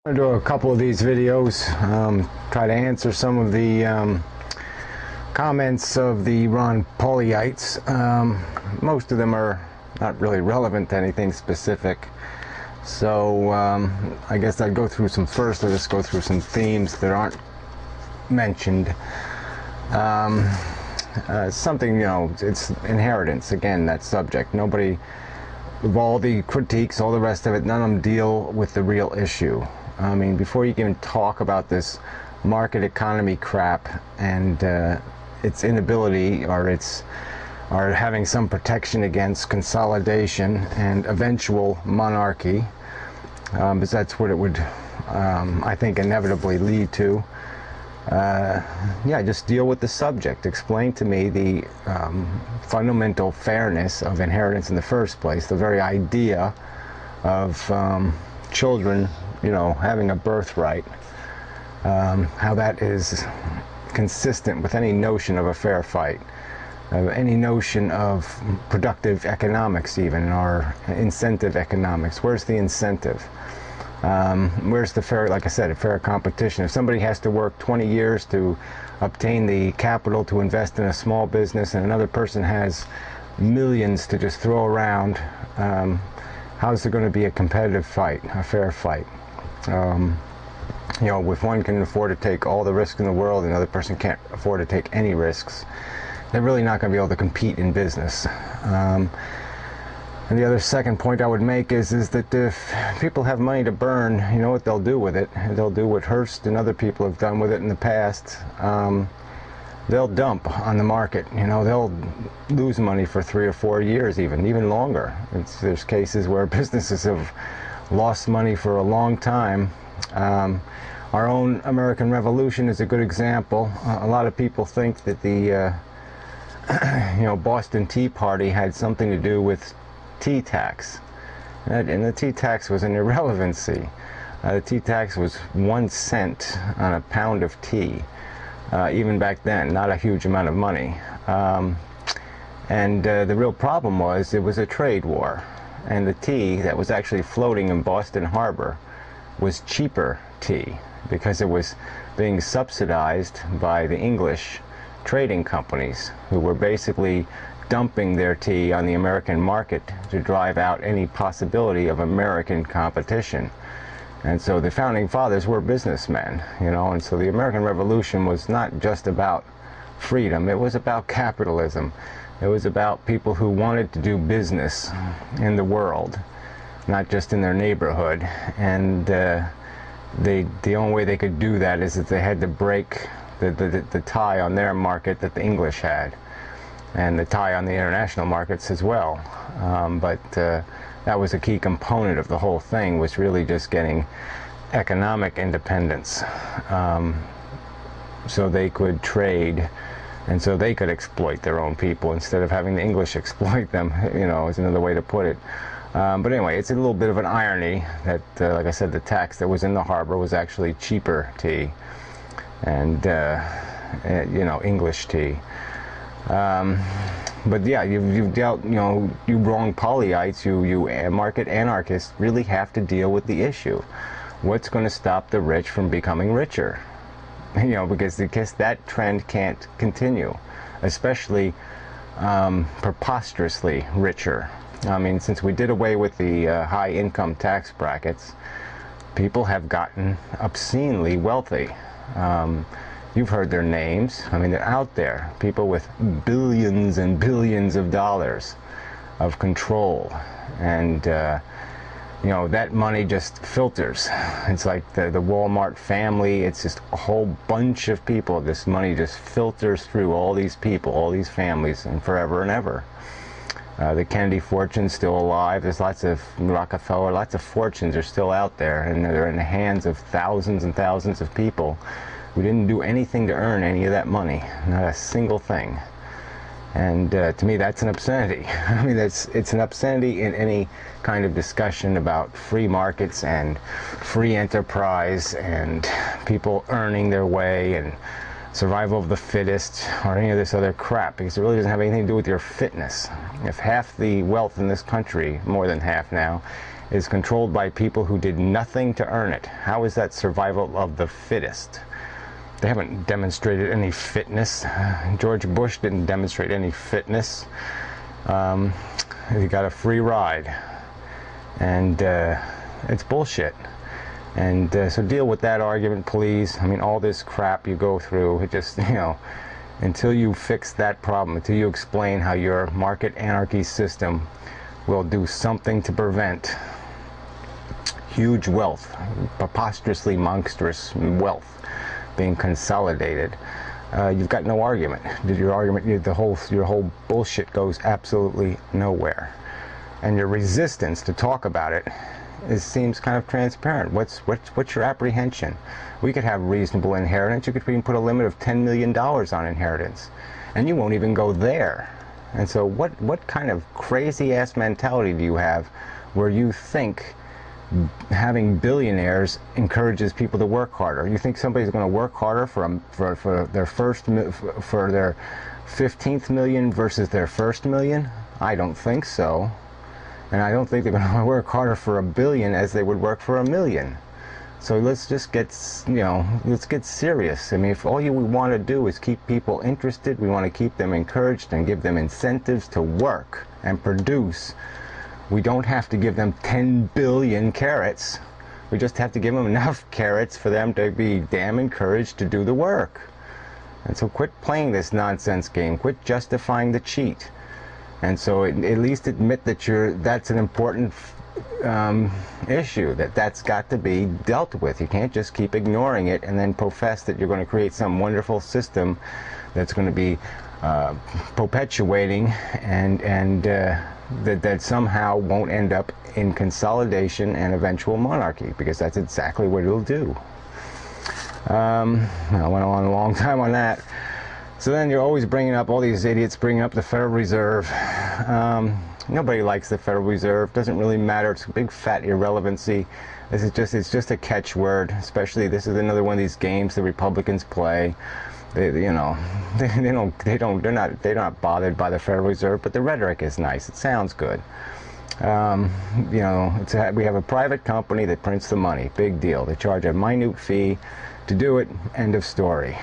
I'm going to do a couple of these videos, try to answer some of the comments of the Ron Pauliites. Most of them are not really relevant to anything specific, so I guess I'd go through some first. I'll just go through some themes that aren't mentioned. Something, it's inheritance, again, that subject. Nobody, with all the critiques, all the rest of it, none of them deal with the real issue. I mean, before you can even talk about this market economy crap and its inability or having some protection against consolidation and eventual monarchy, because that's what it would, I think, inevitably lead to. Yeah, just deal with the subject. Explain to me the fundamental fairness of inheritance in the first place, the very idea of children, having a birthright, how that is consistent with any notion of a fair fight, any notion of productive economics, even, or incentive economics. Where's the incentive? Where's the fair, like I said, a fair competition? If somebody has to work 20 years to obtain the capital to invest in a small business and another person has millions to just throw around, how's there going to be a competitive fight, a fair fight? If one can afford to take all the risk in the world and the other person can't afford to take any risks, they're really not going to be able to compete in business. And the other second point I would make is that if people have money to burn, you know what they'll do with it. They'll do what Hearst and other people have done with it in the past. They'll dump on the market. They'll lose money for 3 or 4 years, even longer. There's cases where businesses have lost money for a long time. Our own American Revolution is a good example. A lot of people think that the Boston Tea Party had something to do with tea tax, and the tea tax was an irrelevancy. The tea tax was 1 cent on a pound of tea, even back then, not a huge amount of money. And the real problem was it was a trade war, and the tea that was actually floating in Boston Harbor was cheaper tea because it was being subsidized by the English trading companies, who were basically dumping their tea on the American market to drive out any possibility of American competition. And so the founding fathers were businessmen, and so the American Revolution was not just about freedom, it was about capitalism. It was about people who wanted to do business in the world, not just in their neighborhood. And the only way they could do that is that they had to break the tie on their market that the English had, and the tie on the international markets as well. But that was a key component of the whole thing, was really just getting economic independence, so they could trade, and so they could exploit their own people instead of having the English exploit them, is another way to put it. But anyway, it's a little bit of an irony that, like I said, the tax that was in the harbor was actually cheaper tea, and English tea. But yeah, you've dealt, you wrong Pauliites, you market anarchists really have to deal with the issue. What's going to stop the rich from becoming richer? Because that trend can't continue, especially preposterously richer. I mean, since we did away with the high income tax brackets, people have gotten obscenely wealthy. You've heard their names. I mean, they're out there. People with billions and billions of dollars of control. And, that money just filters. It's like the Walmart family. It's just a whole bunch of people. This money just filters through all these people, all these families, and forever and ever. The Kennedy fortune's still alive. There's lots of Rockefeller, lots of fortunes are still out there, and they're in the hands of thousands and thousands of people who didn't do anything to earn any of that money, not a single thing. And to me, that's an obscenity. I mean, it's an obscenity in any kind of discussion about free markets and free enterprise and people earning their way and survival of the fittest or any of this other crap, because it really doesn't have anything to do with your fitness. If half the wealth in this country, more than half now, is controlled by people who did nothing to earn it. How is that survival of the fittest? They haven't demonstrated any fitness. George Bush didn't demonstrate any fitness. He got a free ride, and it's bullshit. And so deal with that argument, please. I mean, all this crap you go through, it just, until you fix that problem, until you explain how your market anarchy system will do something to prevent huge wealth, preposterously monstrous wealth being consolidated, you've got no argument. Your argument, your whole bullshit goes absolutely nowhere, and your resistance to talk about it seems kind of transparent. What's your apprehension? We could have reasonable inheritance. You could even put a limit of $10 million on inheritance, and you won't even go there. And so what kind of crazy ass mentality do you have where you think having billionaires encourages people to work harder? You think somebody's going to work harder for their 15th million versus their first million? I don't think so. And I don't think they're going to work harder for $1 billion as they would work for $1 million. So let's just get, let's get serious. I mean, if all we want to do is keep people interested, we want to keep them encouraged and give them incentives to work and produce, we don't have to give them 10 billion carrots. We just have to give them enough carrots for them to be damn encouraged to do the work. And so quit playing this nonsense game. Quit justifying the cheat. And so at least admit that that's an important issue, that's got to be dealt with. You can't just keep ignoring it and then profess that you're going to create some wonderful system that's going to be perpetuating and that somehow won't end up in consolidation and eventual monarchy, because that's exactly what it'll do. I went on a long time on that. So then you're always bringing up, all these idiots bringing up the Federal Reserve. Nobody likes the Federal Reserve. Doesn't really matter. It's a big fat irrelevancy. It's just a catchword. Especially, this is another one of these games the Republicans play. They're not bothered by the Federal Reserve, but the rhetoric is nice. It sounds good. We have a private company that prints the money. Big deal. They charge a minute fee to do it. End of story.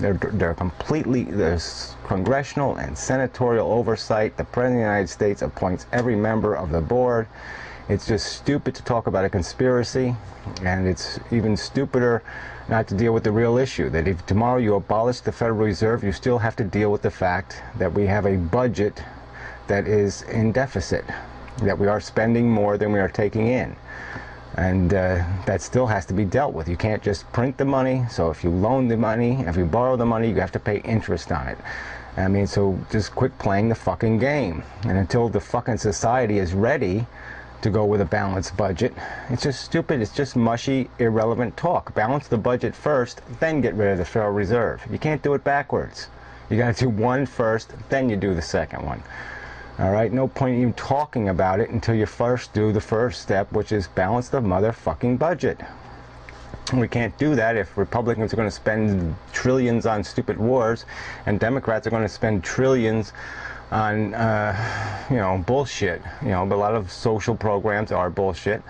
There's congressional and senatorial oversight. The President of the United States appoints every member of the board. It's just stupid to talk about a conspiracy, and it's even stupider not to deal with the real issue, that if tomorrow you abolish the Federal Reserve, you still have to deal with the fact that we have a budget that is in deficit, that we are spending more than we are taking in. And that still has to be dealt with. You can't just print the money. So if you loan the money, if you borrow the money, you have to pay interest on it. I mean, so just quit playing the fucking game. And until the fucking society is ready to go with a balanced budget, it's just stupid. It's just mushy, irrelevant talk. Balance the budget first, then get rid of the Federal Reserve. You can't do it backwards. You got to do one first, then you do the second one. All right, no point even talking about it until you first do the first step, which is balance the motherfucking budget. We can't do that if Republicans are going to spend trillions on stupid wars, and Democrats are going to spend trillions on, bullshit. But a lot of social programs are bullshit.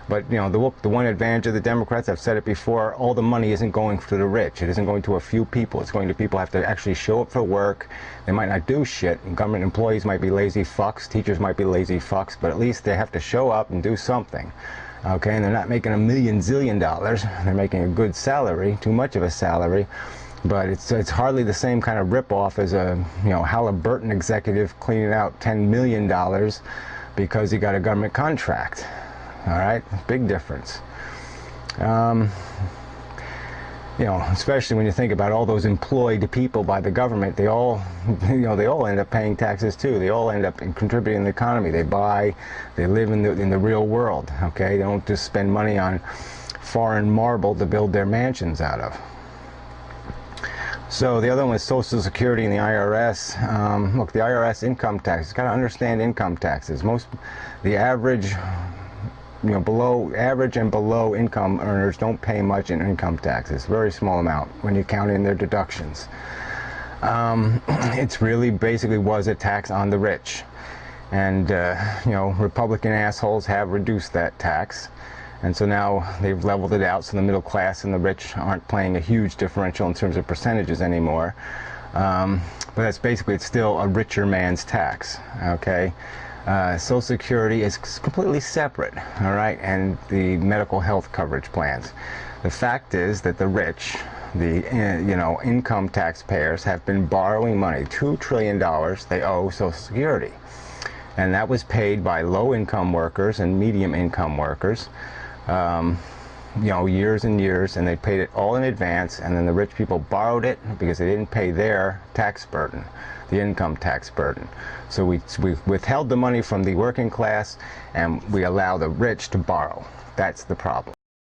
But, the one advantage of the Democrats, I've said it before, all the money isn't going to the rich. It isn't going to a few people. It's going to people who have to actually show up for work. They might not do shit. Government employees might be lazy fucks. Teachers might be lazy fucks. But at least they have to show up and do something. Okay, and they're not making $1 million zillion. They're making a good salary, too much of a salary. But it's hardly the same kind of ripoff as a Halliburton executive cleaning out $10 million because he got a government contract. All right, big difference. Especially when you think about all those employed people by the government, they all end up paying taxes too. They all end up contributing to the economy. They buy, they live in the real world. Okay, they don't just spend money on foreign marble to build their mansions out of. So the other one was Social Security and the IRS. Look, the IRS income tax. You got to understand income taxes. The average. Average and below income earners don't pay much in income taxes. Very small amount when you count in their deductions. It's really basically was a tax on the rich. And Republican assholes have reduced that tax, and so now they've leveled it out, so the middle class and the rich aren't playing a huge differential in terms of percentages anymore. But that's basically, it's still a richer man's tax, okay? Social Security is completely separate, all right, and the medical health coverage plans. The fact is that the rich, the income taxpayers, have been borrowing money, $2 trillion they owe Social Security. And that was paid by low-income workers and medium-income workers, years and years, and they paid it all in advance, and then the rich people borrowed it because they didn't pay their tax burden, the income tax burden. So we withheld the money from the working class, and we allow the rich to borrow. That's the problem.